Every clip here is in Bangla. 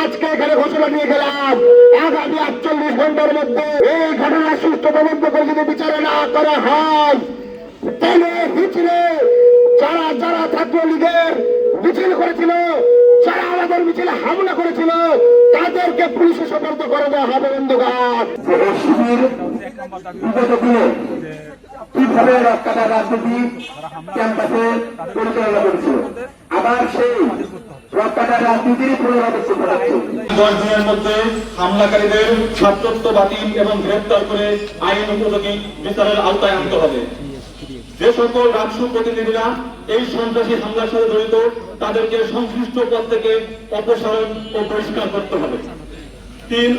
আজকে এখানে ঘোষণা নিয়ে গেলাম, আগামী 48 ঘন্টার মধ্যে এই ঘটনা সুষ্ঠু তদন্ত করে যদি বিচারে না করা হয়, তাহলে মিছিলে যারা যারা ছাত্রলীগের মিছিল করেছিল, যারা আমাদের মিছিলে হামলা করেছিল, তাদেরকে পুলিশে সোপর্দ করে দেওয়া হবে। বন্ধুগণ, কিভাবে রক্ষাটা রাজনীতি ক্যাম্পাসে পরিচালনা করেছিল, আবার সেই রক্ষাটা রাজনীতির পুনরাবৃত্তি ঘটাচ্ছে। 10 দিনের মধ্যে হামলাকারীদের ছাত্রত্ব বাতিল এবং গ্রেপ্তার করে আইন উপযোগী বিচারের আওতায় আনতে হবে। যে সকল রাষ্ট্র প্রতিনিধিরা এই সন্ত্রাসী হামলার সাথে জড়িত, তাদেরকে সংশ্লিষ্ট পদ থেকে অপসারণ ও বহিষ্কার করতে হবে। 3.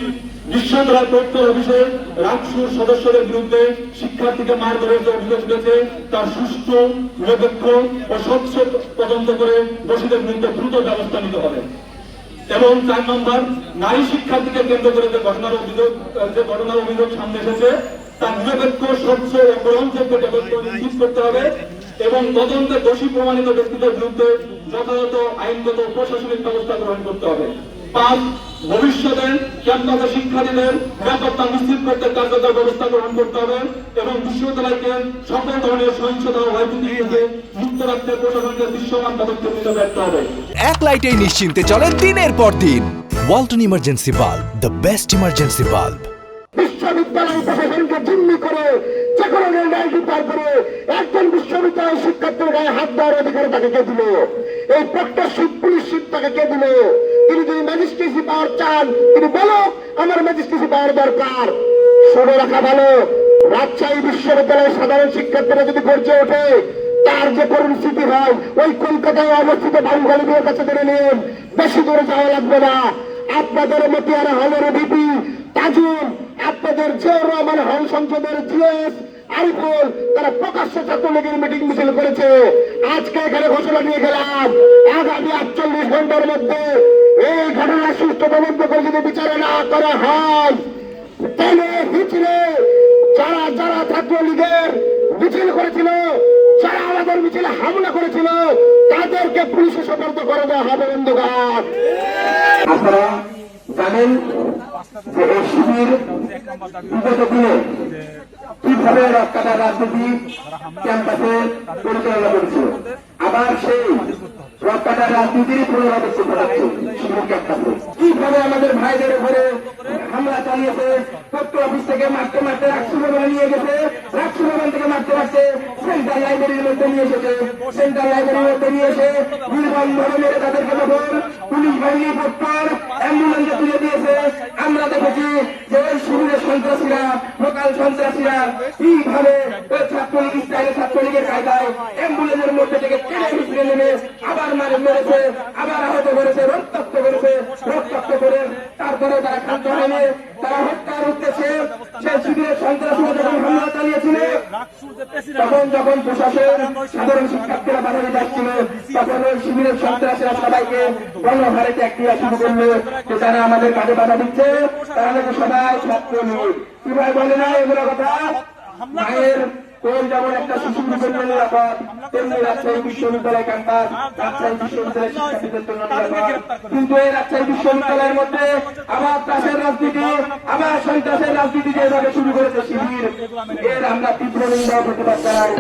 বিশ্ববিদ্যালয় প্রক্টর অফিসে রাষ্ট্রের সদস্যদের বিরুদ্ধে শিক্ষার্থীকে মারধরের যে অভিযোগ উঠেছে, তার সুষ্ঠু, নিরপেক্ষ ও স্বচ্ছ তদন্ত করে দোষীদের বিরুদ্ধে দ্রুত ব্যবস্থা নিতে হবে। এবং 4 নম্বর, নারী শিক্ষার্থীকে কেন্দ্র করে যে ঘটনার অভিযোগ সামনে এসেছে, তার নিরপেক্ষ, স্বচ্ছ ও গ্রহণযোগ্য তদন্ত নিশ্চিত করতে হবে এবং তদন্তে দোষী প্রমাণিত ব্যক্তিদের বিরুদ্ধে যথাযথ আইনগত প্রশাসনিক ব্যবস্থা গ্রহণ করতে হবে। 5. ভবিষ্যতে ক্যাম্পাসে শিক্ষার্থীদের নিরাপত্তা নিশ্চিত করতে কার্যকর ব্যবস্থা গ্রহণ করতে হবে এবং বিশ্ববিদ্যালয়কে সকল ধরনের সহিংসতা ও ভয়ভীতি থেকে মুক্ত রাখতে প্রশাসনকে দৃশ্যমান পদক্ষেপ নিতে ব্যর্থ হবে। এক লাইটেই নিশ্চিন্তে চলে দিনের পর দিন। Walton emergency bulb, the best emergency bulb. বিশ্ববিদ্যালয় প্রশাসনকে জিম্মি করে যে কোনো ন্যায় বিচার করে একজন বিশ্ববিদ্যালয় শিক্ষার্থীর গায়ে হাত দেওয়ার অধিকার তাকে কে দিল? এই প্রক্টরশিপ, পুলিশশিপ তাকে কে দিল? তিনি যদি ম্যাজিস্ট্রেসি পাওয়ার চান, তিনি বলো আমার ম্যাজিস্ট্রেসি পাওয়ার দরকার। শুনে রাখা ভালো, রাজশাহী বিশ্ববিদ্যালয়ের সাধারণ শিক্ষার্থীরা যদি গর্জে ওঠে, তার যে পরিস্থিতি হয়, ওই কলকাতায় অবস্থিত বাঙালিদের কাছে ধরে নিন, বেশি দূরে যাওয়া লাগবে না। আপনাদের মতিয়ারা হলের ভিপি তাজুল, আপনাদের জিয়াউর রহমান হল সংসদের জিএস আরিফুল, তারা প্রকাশ্যে ছাত্রলীগের মিটিং মিছিল করেছে। আজকে এখানে ঘোষণা নিয়ে গেলাম, আগামী 48 ঘন্টার মধ্যে এই ঘটনা সুষ্ঠু তদন্ত করে যদি বিচারে না করা হয়, তাহলে মিছিলে যারা যারা ছাত্রলীগের মিছিল করেছিল, যারা আমাদের মিছিলে হামলা করেছিল, তাদেরকে পুলিশে সোপর্দ করে দেওয়া হবে। বন্ধুগণ, আপনারা জানেন যে এই শিবির বিগত দিনে কিভাবে রক্ষাটা রাজনীতি ক্যাম্পাসে পরিচালনা করেছিল, আবার সেই রক্ষাটা রাজনীতির পুনরাবৃত্তি ঘটাচ্ছে শিবির ক্যাম্পাসে। কিভাবে আমাদের ভাইদের উপরে হামলা চালিয়েছে, তথ্য অফিস থেকে মারতে মারতে রাষ্ট্র ভবনে নিয়ে গেছে, রাষ্ট্র ভবন থেকে মারতে মারতে সেন্ট্রাল লাইব্রেরির মধ্যে নিয়ে এসেছে, সেন্ট্রাল লাইব্রেরির মধ্যে নিয়ে এসে নির্মমভাবে মেরে তাদেরকে তখন পুলিশ বাহিনী প্রক্টর অ্যাম্বুলেন্সে তুলে দিয়েছে। আমরা দেখেছি যে ওই শিবিরের সন্ত্রাসীরা, লোকাল সন্ত্রাসীরা কিভাবে ছাত্রলীগ স্টাইলে, ছাত্রলীগের কায়দায় অ্যাম্বুলেন্সের মধ্যে থেকে টেনে হিসেবে নেমে আবার মেরেছে, আবার আহত করেছে, রক্তাক্ত করেছে, রক্তাক্ত করে তারপরে তারা খাদ্য হয়নি, তারা হত্যার উদ্দেশ্যে সেই শিবিরের সন্ত্রাসীরা যখন হামলা চালিয়েছিল, যখন প্রশাসন সাধারণ শিক্ষার্থীরা বাধা দিতে আসছিল, তখন ওই শিবিরের সন্ত্রাসীরা সবাইকে গণহারে ত্যাগ ক্রিয়া শুরু করলো যে তারা আমাদের কাজে বাধা দিচ্ছে, তারা নাকি সবাই ছাত্রলীগ। কিভাবে বলে না এগুলো কথা? মায়ের কোল যেমন একটা শিশু জন্য নিরাপদ, তেমনি রাজশাহী বিশ্ববিদ্যালয় ক্যাম্পাস রাজশাহী বিশ্ববিদ্যালয়ের শিক্ষার্থীদের জন্য নিরাপদ। কিন্তু এই রাজশাহী বিশ্ববিদ্যালয়ের মধ্যে আবার ত্রাসের রাজনীতি, আবার সন্ত্রাসের রাজনীতি যেভাবে শুরু করেছে শিবির, এর আমরা তীব্র নিন্দা ও প্রতিবাদ জানাই।